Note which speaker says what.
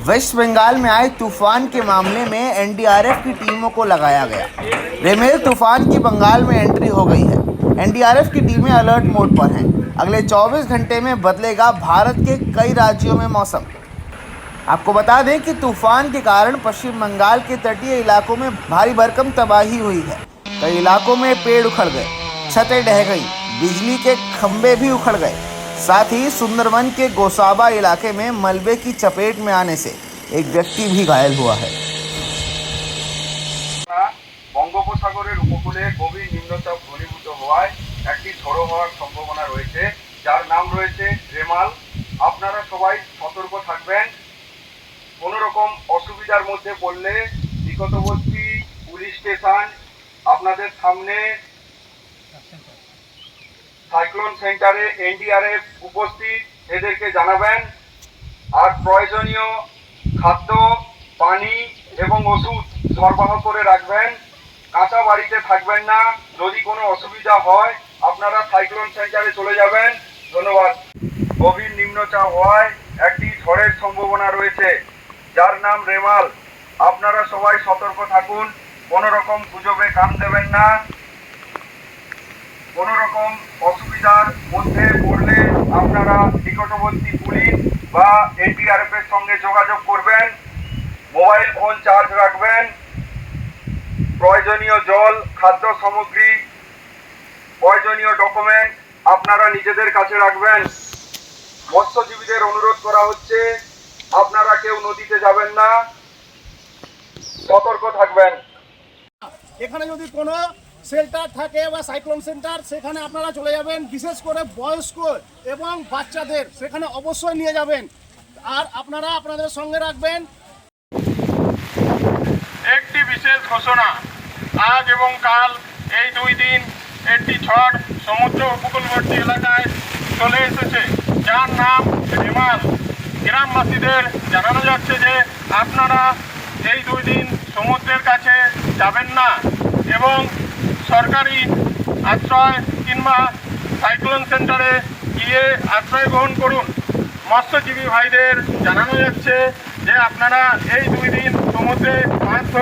Speaker 1: Waste Bengal में आए तूफान के मामले में एनडीआरएफ की टीमों को लगाया गया। रेमेल तूफान की बंगाल में एंट्री हो गई है। एनडीआरएफ की टीमें अलर्ट मोड पर हैं। अगले 24 घंटे में बदलेगा भारत के कई राज्यों में मौसम। आपको बता दें कि तूफान के कारण पश्चिम बंगाल के तटीय इलाकों में भारी भरकम तबाही हुई है। कई इलाकों में पेड़ उखड़ गए, छतें ढह गई, बिजली के खंभे भी उखड़ गए। साथ ही सुंदरवन के गोसाबा इलाके में मलबे की चपेट में आने से एक व्यक्ति भी घायल हुआ है।
Speaker 2: বঙ্গোপসাগরের উপকূলে গভীর নিম্নচাপ ঘনীভূত হওয়ায় একটি ঝড়ো হওয়ার সম্ভাবনা রয়েছে, যার নাম রয়েছে রেমাল। আপনারা সবাই সতর্ক থাকবেন। কোনো রকম অসুবিধার মধ্যে পড়লে নিকটবর্তী পুলিশ স্টেশন, আপনাদের সামনে সাইক্লোন সেন্টারে এনডিআরএফ উপস্থিত, এদেরকে জানাবেন। আর প্রয়োজনীয় খাদ্য, পানি এবং ওষুধ সরবরাহ করে রাখবেন। কাঁচা বাড়িতে থাকবেন না। যদি কোনো অসুবিধা হয় আপনারা সাইক্লোন সেন্টারে চলে যাবেন। ধন্যবাদ। গভীর নিম্নচাপ হওয়ায় একটি ঝড়ের সম্ভাবনা রয়েছে, যার নাম রেমাল। আপনারা সবাই সতর্ক থাকুন। কোনো রকম গুজবে কান দেবেন না। কোনো রকম অসুবিধার মধ্যে পড়লে আপনারা নিকটবর্তী পুলিশ বা এনডিআরএফ এর সঙ্গে যোগাযোগ করবেন। মোবাইল ফোন চার্জ রাখবেন। প্রয়োজনীয় জল, খাদ্য সামগ্রী, প্রয়োজনীয় ডকুমেন্ট আপনারা নিজেদের কাছে রাখবেন। মৎস্যজীবীদের অনুরোধ করা হচ্ছে, আপনারা কেউ নদীতে যাবেন না, সতর্ক থাকবেন।
Speaker 3: এখানে যদি কোনো শেল্টার থাকে বা সাইক্লোন সেন্টার, সেখানে আপনারা চলে যাবেন। বিশেষ করে বয়স্ক এবং বাচ্চাদের সেখানে অবশ্যই নিয়ে যাবেন। আর আপনারা আপনাদের সঙ্গে রাখবেন।
Speaker 4: একটি বিশেষ ঘোষণা, আজ এবং কাল এই 2 দিন একটি ঝড় সমুদ্র উপকূলবর্তী এলাকায় চলে এসেছে, যার নাম রেমাল। গ্রামবাসীদের জানানো যাচ্ছে যে আপনারা এই 2 দিন সমুদ্রের কাছে যাবেন না এবং সরকারি আশ্রয় কিংবা সাইক্লোন সেন্টারে গিয়ে আশ্রয় গ্রহণ করুন। মৎস্যজীবী ভাইদের জানানো যাচ্ছে যে আপনারা এই 2 দিন সমুদ্রে মাছ